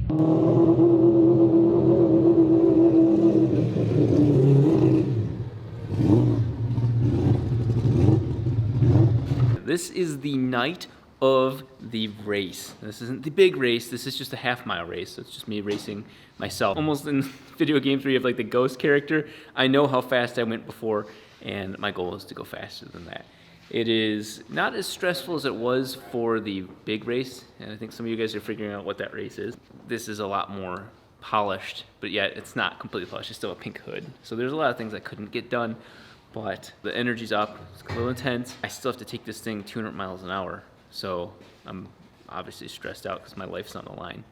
This is the night of the race. This isn't the big race, this is just a half-mile race, so it's just me racing myself. Almost in video games where you have like the ghost character, I know how fast I went before, and my goal is to go faster than that. It is not as stressful as it was for the big race, and I think some of you guys are figuring out what that race is. This is a lot more polished, but yet it's not completely polished, it's still a pink hood. So there's a lot of things I couldn't get done, but the energy's up, it's a little intense. I still have to take this thing 200 miles an hour, so I'm obviously stressed out because my life's on the line.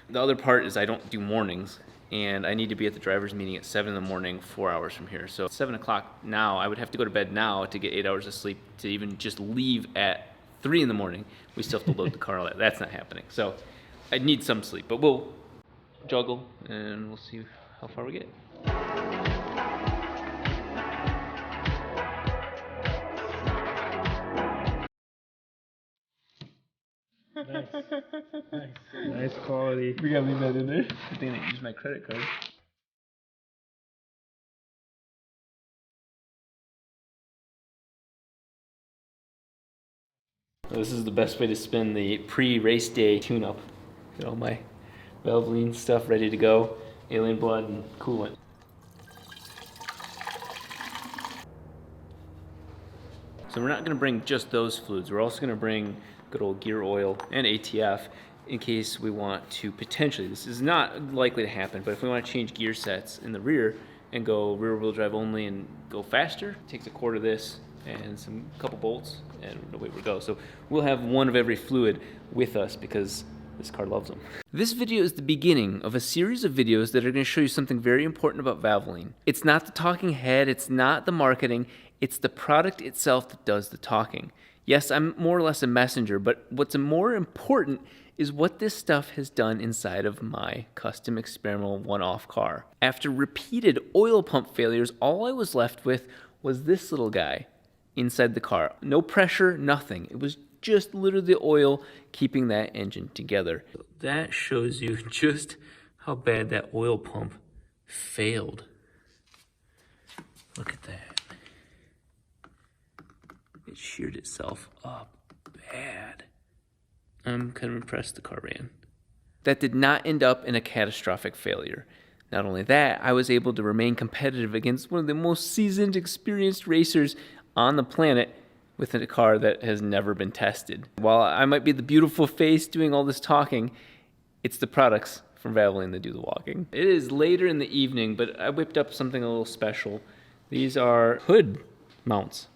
The other part is I don't do mornings, and I need to be at the driver's meeting at 7 in the morning, 4 hours from here. So 7 o'clock now, I would have to go to bed now to get 8 hours of sleep to even just leave at 3 in the morning. We still have to load the car, all that. That's not happening. So I need some sleep, but we'll juggle and we'll see how far we get. Nice quality. We gotta leave that in there. I think I use my credit card. This is the best way to spend the pre-race day tune-up. Get all my Valvoline stuff ready to go. Alien blood and coolant. So we're not gonna bring just those fluids. We're also gonna bring good old gear oil and ATF in case we want to potentially, this is not likely to happen, but if we want to change gear sets in the rear and go rear wheel drive only and go faster, it takes a quart of this and some couple bolts and away we go. So we'll have one of every fluid with us because this car loves them. This video is the beginning of a series of videos that are going to show you something very important about Valvoline. It's not the talking head, it's not the marketing, it's the product itself that does the talking. Yes, I'm more or less a messenger, but what's more important is what this stuff has done inside of my custom experimental one-off car. After repeated oil pump failures, all I was left with was this little guy inside the car. No pressure, nothing. It was just literally the oil keeping that engine together. That shows you just how bad that oil pump failed. Look at that. It sheared itself up bad. I'm kind of impressed the car ran. That did not end up in a catastrophic failure. Not only that, I was able to remain competitive against one of the most seasoned, experienced racers on the planet with a car that has never been tested. While I might be the beautiful face doing all this talking, it's the products from Valvoline that do the walking. It is later in the evening, but I whipped up something a little special. These are hood mounts.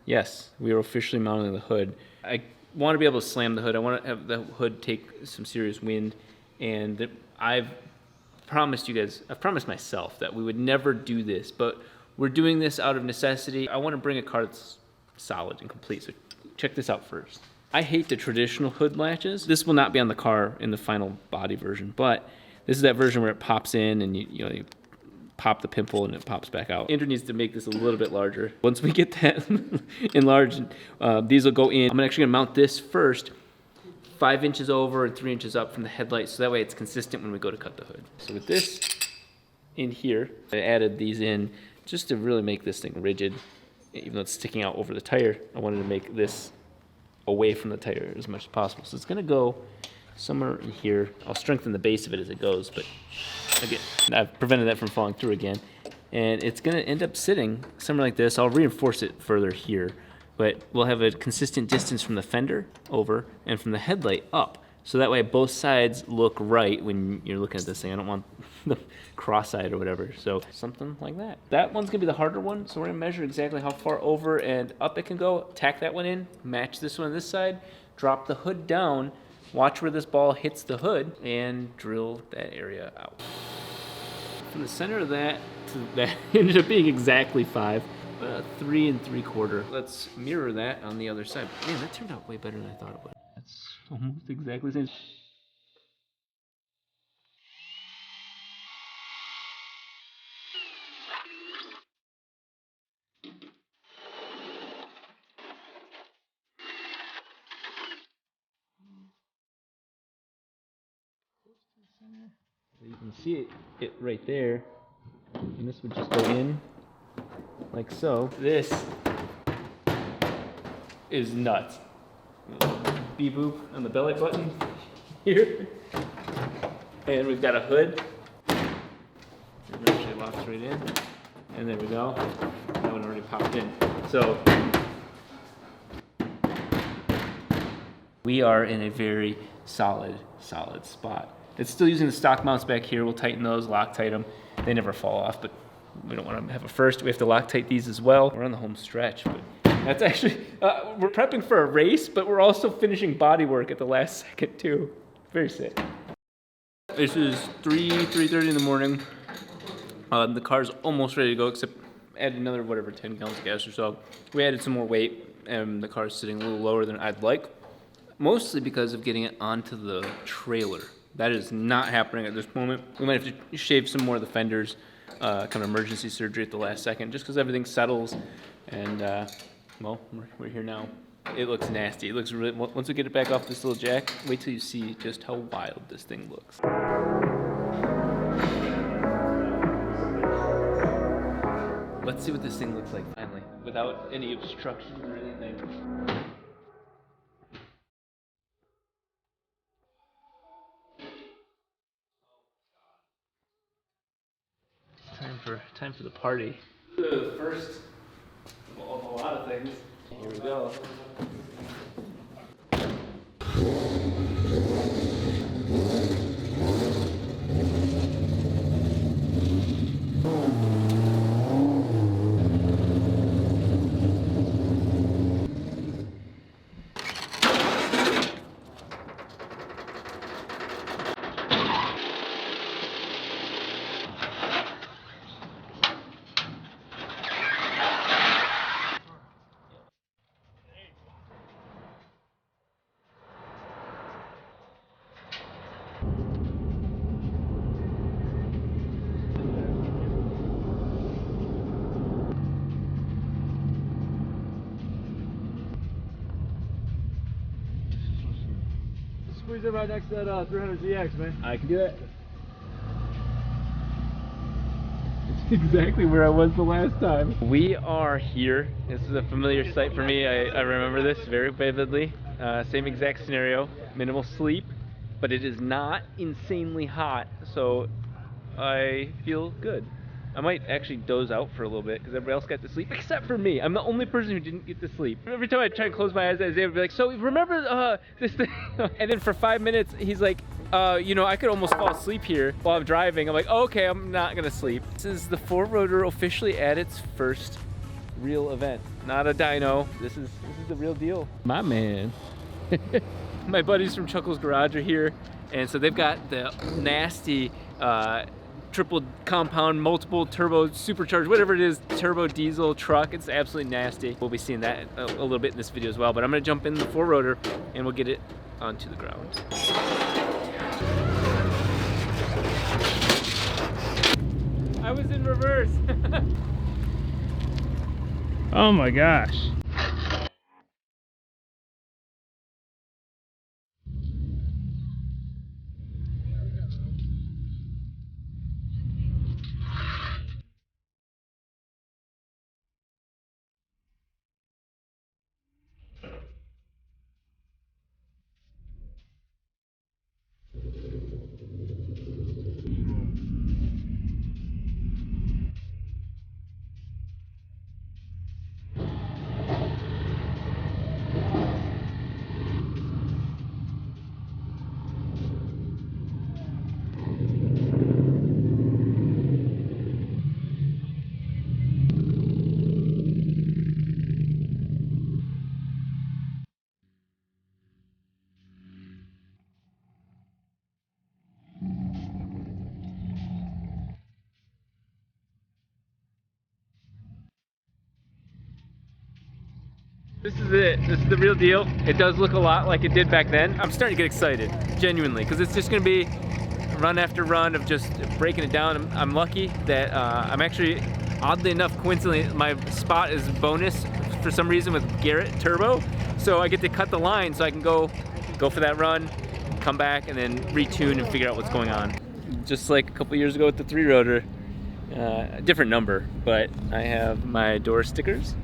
Yes, we are officially mounting the hood. I want to be able to slam the hood. I want to have the hood take some serious wind, and I've promised you guys, I've promised myself that we would never do this, but we're doing this out of necessity. I want to bring a car that's solid and complete, so check this out first. I hate the traditional hood latches. This will not be on the car in the final body version, but this is that version where it pops in and you pop the pimple and it pops back out. Andrew needs to make this a little bit larger. Once we get that enlarged, these will go in. I'm actually gonna mount this first, 5 inches over and 3 inches up from the headlight, so that way it's consistent when we go to cut the hood. So with this in here, I added these in just to really make this thing rigid. Even though it's sticking out over the tire, I wanted to make this away from the tire as much as possible. So it's gonna go somewhere in here. I'll strengthen the base of it as it goes, but again, I've prevented that from falling through again. And it's gonna end up sitting somewhere like this. I'll reinforce it further here, but we'll have a consistent distance from the fender over and from the headlight up. So that way both sides look right when you're looking at this thing. I don't want the cross-eyed or whatever. So something like that. That one's gonna be the harder one. So we're gonna measure exactly how far over and up it can go. Tack that one in, match this one on this side, drop the hood down, watch where this ball hits the hood, and drill that area out. From the center of that to that ended up being exactly 5. 3 3/4. Let's mirror that on the other side. Man, that turned out way better than I thought it would. That's almost exactly the same. You can see it right there, and this would just go in like so. This is nuts. Beep boop on the belly button here, and we've got a hood. It actually locks right in, and there we go. That one already popped in. So we are in a very solid spot. It's still using the stock mounts back here. We'll tighten those, Loctite them. They never fall off, but we don't want to have a first. We have to Loctite these as well. We're on the home stretch, but that's actually, we're prepping for a race, but we're also finishing body work at the last second too. Very sick. This is 3:30 in the morning. The car's almost ready to go, except add another, whatever, 10 gallons of gas or so. We added some more weight, and the car's sitting a little lower than I'd like, mostly because of getting it onto the trailer. That is not happening at this moment. We might have to shave some more of the fenders, kind of emergency surgery at the last second, just because everything settles, and well, we're here now. It looks nasty. It looks really, once we get it back off this little jack, wait till you see just how wild this thing looks. Let's see what this thing looks like finally, without any obstructions or anything. Time for the party. The first of a lot of things. Here we go. Squeeze it right next to that 300ZX, man. I can do that. It's exactly where I was the last time. We are here. This is a familiar sight for me. I remember this very vividly. Same exact scenario. Minimal sleep, but it is not insanely hot, so I feel good. I might actually doze out for a little bit because everybody else got to sleep except for me. I'm the only person who didn't get to sleep. Every time I try to close my eyes, Isaiah would be like, so remember this thing? And then for 5 minutes, he's like, you know, I could almost fall asleep here while I'm driving. I'm like, oh, okay, I'm not gonna sleep. This is the 4-rotor officially at its first real event. Not a dyno, this is the real deal. My man. My buddies from Chuckle's Garage are here, and so they've got the nasty, triple compound, multiple turbo, supercharged, whatever it is, turbo diesel truck. It's absolutely nasty. We'll be seeing that a little bit in this video as well, but I'm gonna jump in the 4-rotor and we'll get it onto the ground. I was in reverse. Oh my gosh. This is it. This is the real deal. It does look a lot like it did back then. I'm starting to get excited, genuinely, because it's just going to be run after run of just breaking it down. I'm lucky that I'm actually, oddly enough, coincidentally, my spot is bonus for some reason with Garrett Turbo, so I get to cut the line so I can go for that run, come back and then retune and figure out what's going on. Just like a couple years ago with the 3-rotor, a different number, but I have my door stickers.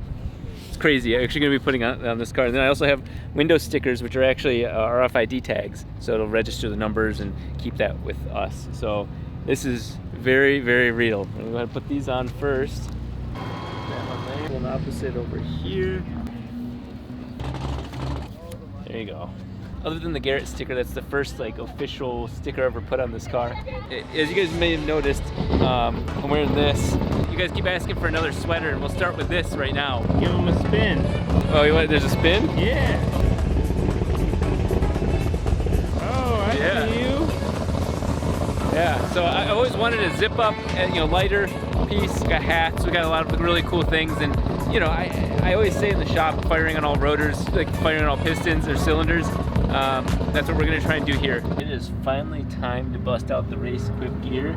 It's crazy. I'm actually going to be putting on this car. And then I also have window stickers, which are actually RFID tags, so it'll register the numbers and keep that with us. So this is very, very real. I'm going to put these on first. That one there. And opposite over here. There you go. Other than the Garrett sticker, that's the first like official sticker I ever put on this car. As you guys may have noticed, I'm wearing this. You guys keep asking for another sweater, and we'll start with this right now. Give him a spin. Oh, you want? There's a spin? Yeah. Oh, I see you. Yeah. So I always wanted a zip up, lighter piece. Got hats. We got a lot of really cool things, and I always say in the shop, firing on all rotors, like firing on all pistons or cylinders. That's what we're gonna try and do here. It is finally time to bust out the race equipped gear.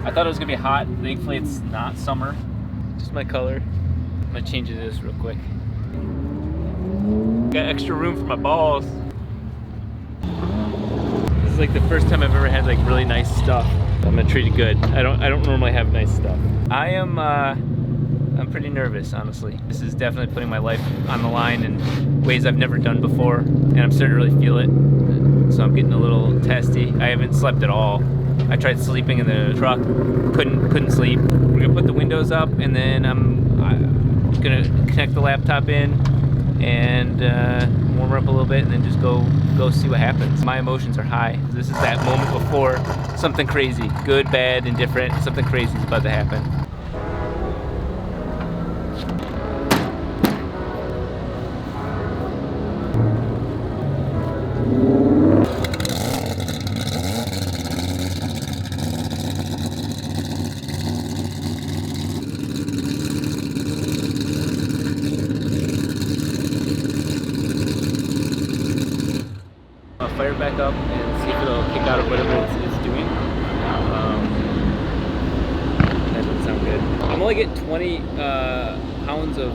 I thought it was gonna be hot. Thankfully it's not summer. Just my color. I'm gonna change it to this real quick. Got extra room for my balls. This is like the first time I've ever had like really nice stuff. I'm gonna treat it good. I don't normally have nice stuff. I'm pretty nervous, honestly. This is definitely putting my life on the line in ways I've never done before, and I'm starting to really feel it. So I'm getting a little testy. I haven't slept at all. I tried sleeping in the truck, couldn't sleep. We're gonna put the windows up, and then I'm gonna connect the laptop in and warm her up a little bit, and then just go see what happens. My emotions are high. This is that moment before something crazy, good, bad, indifferent, something crazy is about to happen. I'll fire it back up and see if it'll kick out of whatever it's doing. That doesn't sound good. I'm only getting 20 pounds of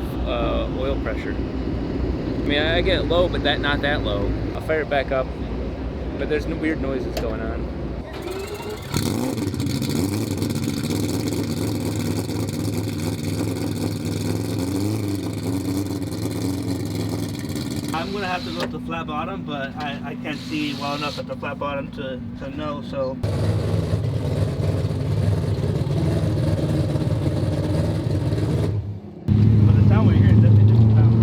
oil pressure. I mean, I get low, but not that low. I'll fire it back up, but there's no weird noises going on. I'm gonna have to go to flat bottom, but I can't see well enough at the flat bottom to know, so. But the sound we're hearing is definitely different sound.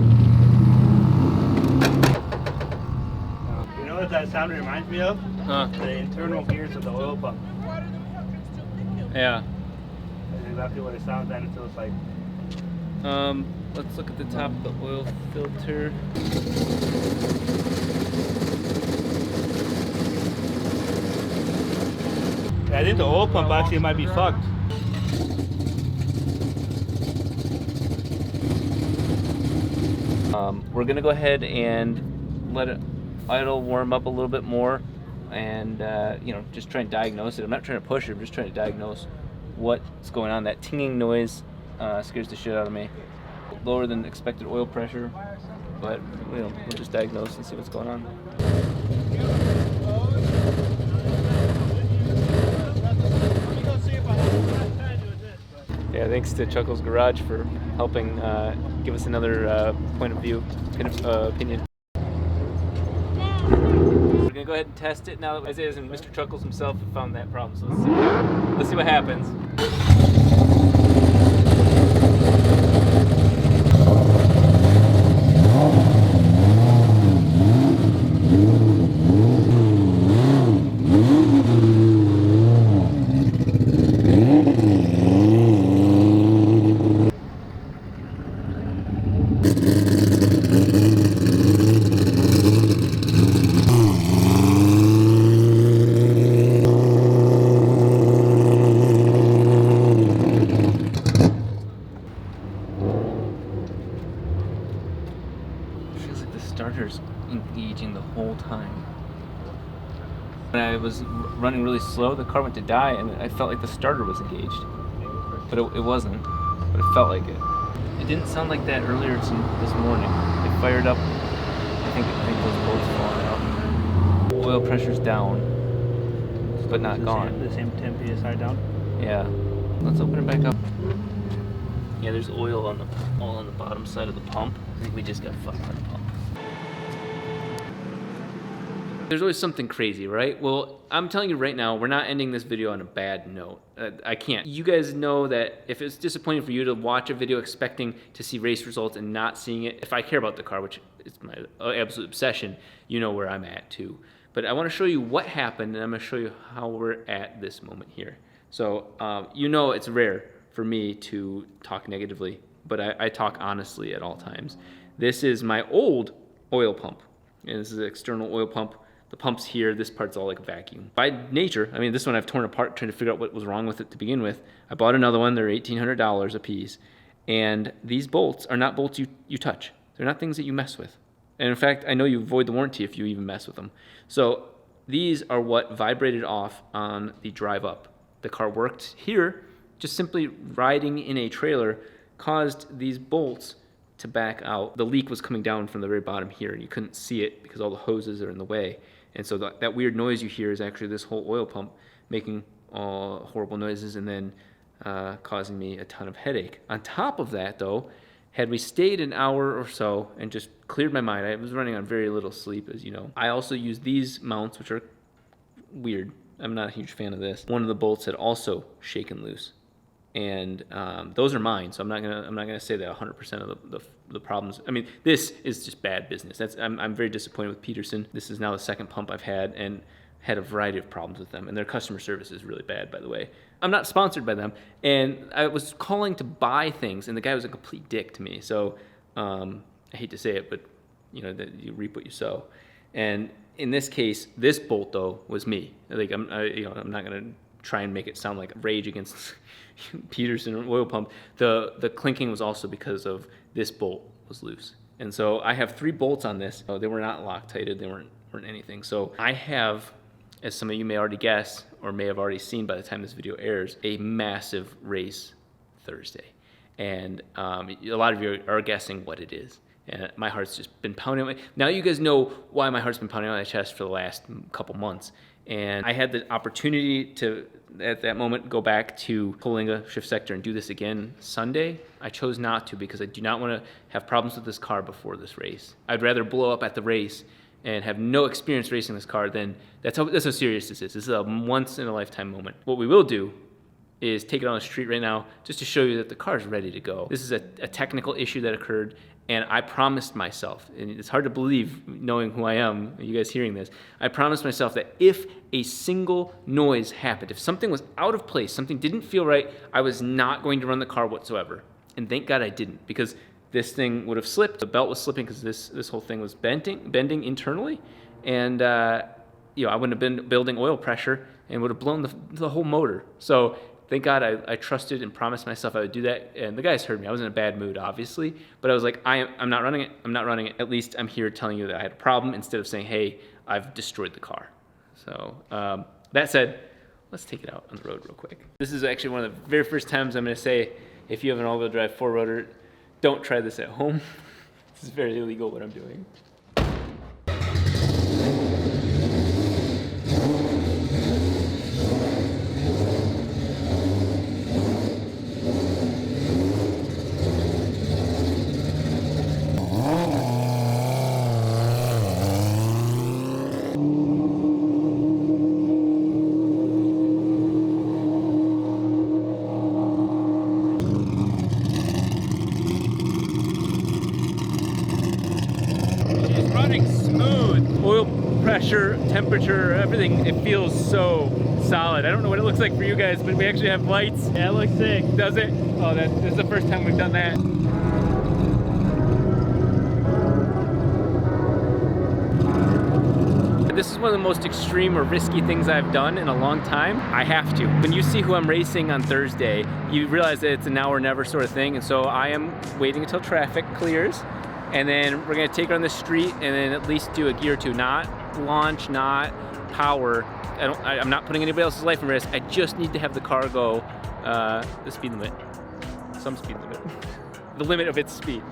You know what that sound reminds me of? Huh? The internal gears of the oil pump. Yeah. That's exactly what it sounds like until it's like. Let's look at the top of the oil filter. I think the oil pump actually might be fucked. We're gonna go ahead and let it idle, warm up a little bit more, and just try and diagnose it. I'm not trying to push it, I'm just trying to diagnose what's going on. That tinging noise scares the shit out of me. Lower than expected oil pressure, but we'll just diagnose and see what's going on. Yeah, thanks to Chuckle's Garage for helping give us another point of view, opinion. We're gonna go ahead and test it now that Isaiah and Mr. Chuckles himself have found that problem. So let's see what happens. Starter's engaging the whole time. When I was running really slow, the car went to die, and I felt like the starter was engaged, but it wasn't. But it felt like it. It didn't sound like that earlier this morning. It fired up. I think those bolts falling out. oil pressure's down, but not gone. The same 10 psi down. Yeah. Let's open it back up. Yeah, there's oil all on the bottom side of the pump. I think we just got fucked by the pump. There's always something crazy, right? Well, I'm telling you right now, we're not ending this video on a bad note. I can't. You guys know that if it's disappointing for you to watch a video expecting to see race results and not seeing it, if I care about the car, which is my absolute obsession, you know where I'm at too. But I want to show you what happened, and I'm going to show you how we're at this moment here. So, you know it's rare for me to talk negatively, but I talk honestly at all times. This is my old oil pump, and this is an external oil pump. The pump's here, this part's all like vacuum. By nature, I mean, this one I've torn apart trying to figure out what was wrong with it to begin with. I bought another one, they're $1,800 a piece. And these bolts are not bolts you touch. They're not things that you mess with. And in fact, I know you void the warranty if you even mess with them. So these are what vibrated off on the drive up. The car worked here, just simply riding in a trailer caused these bolts to back out. The leak was coming down from the very bottom here, and you couldn't see it because all the hoses are in the way. And so that weird noise you hear is actually this whole oil pump making horrible noises and then causing me a ton of headache. On top of that, though, had we stayed an hour or so and just cleared my mind, I was running on very little sleep, as you know. I also used these mounts, which are weird. I'm not a huge fan of this. One of the bolts had also shaken loose, and those are mine. So I'm not gonna say that 100% of the problems. I mean, this is just bad business. I'm very disappointed with Peterson. This is now the second pump I've had, and had a variety of problems with them, and their customer service is really bad, by the way. I'm not sponsored by them, and I was calling to buy things, and the guy was a complete dick to me. So I hate to say it, but you know that you reap what you sow. And in this case, this bolt though was me. Like I'm not gonna try and make it sound like rage against Peterson oil pump. The clinking was also because of this bolt was loose, and so I have 3 bolts on this. They were not Loctited. They weren't anything. So I have, as some of you may already guess, or may have already seen by the time this video airs, a massive race Thursday. And a lot of you are guessing what it is. And my heart's just been pounding away. Now you guys know why my heart's been pounding on my chest for the last couple months. And I had the opportunity to, at that moment, go back to Coalinga Shift Sector and do this again Sunday. I chose not to because I do not want to have problems with this car before this race. I'd rather blow up at the race and have no experience racing this car than, that's how serious this is. This is a once-in-a-lifetime moment. What we will do is take it on the street right now just to show you that the car is ready to go. This is a technical issue that occurred, and I promised myself, and it's hard to believe knowing who I am, you guys hearing this, I promised myself that if a single noise happened, if something was out of place, something didn't feel right, I was not going to run the car whatsoever. And thank God I didn't, because this thing would have slipped. The belt was slipping because this whole thing was bending internally, and I wouldn't have been building oil pressure and would have blown the whole motor. So thank God I trusted and promised myself I would do that. And the guys heard me. I was in a bad mood, obviously, but I was like, I'm not running it. I'm not running it. At least I'm here telling you that I had a problem instead of saying, hey, I've destroyed the car. So that said, let's take it out on the road real quick. This is actually one of the very first times I'm going to say, if you have an all-wheel drive 4-rotor, don't try this at home. This is very illegal what I'm doing. Pressure, temperature, everything, it feels so solid. I don't know what it looks like for you guys, but we actually have lights. Yeah, it looks sick. Does it? Oh, this is the first time we've done that. This is one of the most extreme or risky things I've done in a long time. I have to. When you see who I'm racing on Thursday, you realize that it's a now or never sort of thing, and so I am waiting until traffic clears, and then we're gonna take her on the street and then at least do a gear or two, not launch, not power. I'm not putting anybody else's life in risk. I just need to have the car go the speed limit, some speed limit, the limit of its speed.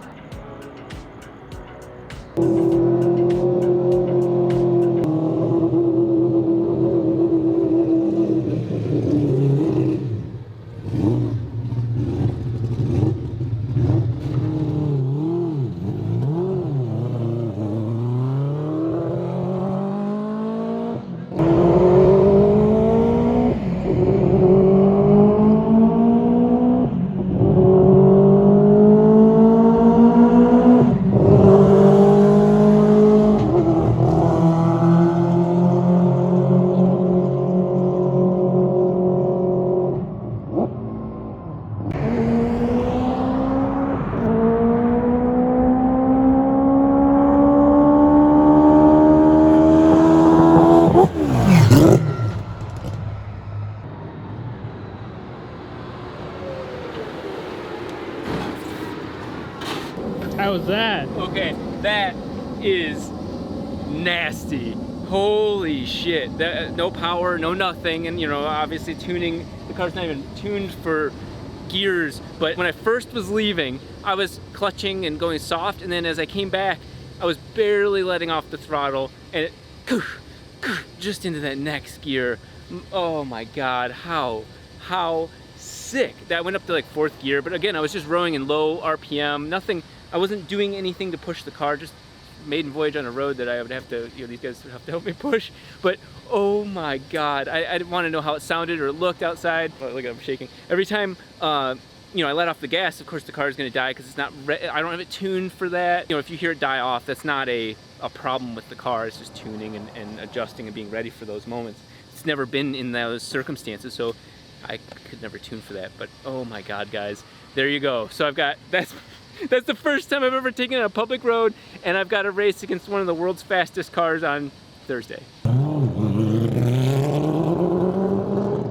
How was that? Okay, that is nasty. Holy shit. That, no power, no nothing, and you know, obviously tuning, the car's not even tuned for gears, but when I first was leaving, I was clutching and going soft, and then as I came back, I was barely letting off the throttle, and it just into that next gear. Oh my god, how sick. That went up to like 4th gear, but again, I was just rowing in low RPM, nothing, I wasn't doing anything to push the car, just maiden voyage on a road that I would have to, you know, these guys would have to help me push. But oh my god, I didn't want to know how it sounded or looked outside. Oh, look, I'm shaking. Every time you know, I let off the gas, of course the car is going to die because it's not I don't have it tuned for that. You know, if you hear it die off, that's not a problem with the car. It's just tuning and adjusting and being ready for those moments. It's never been in those circumstances, so I could never tune for that. But oh my god, guys, there you go. So I've got, that's the first time I've ever taken a public road, and I've got a race against one of the world's fastest cars on Thursday.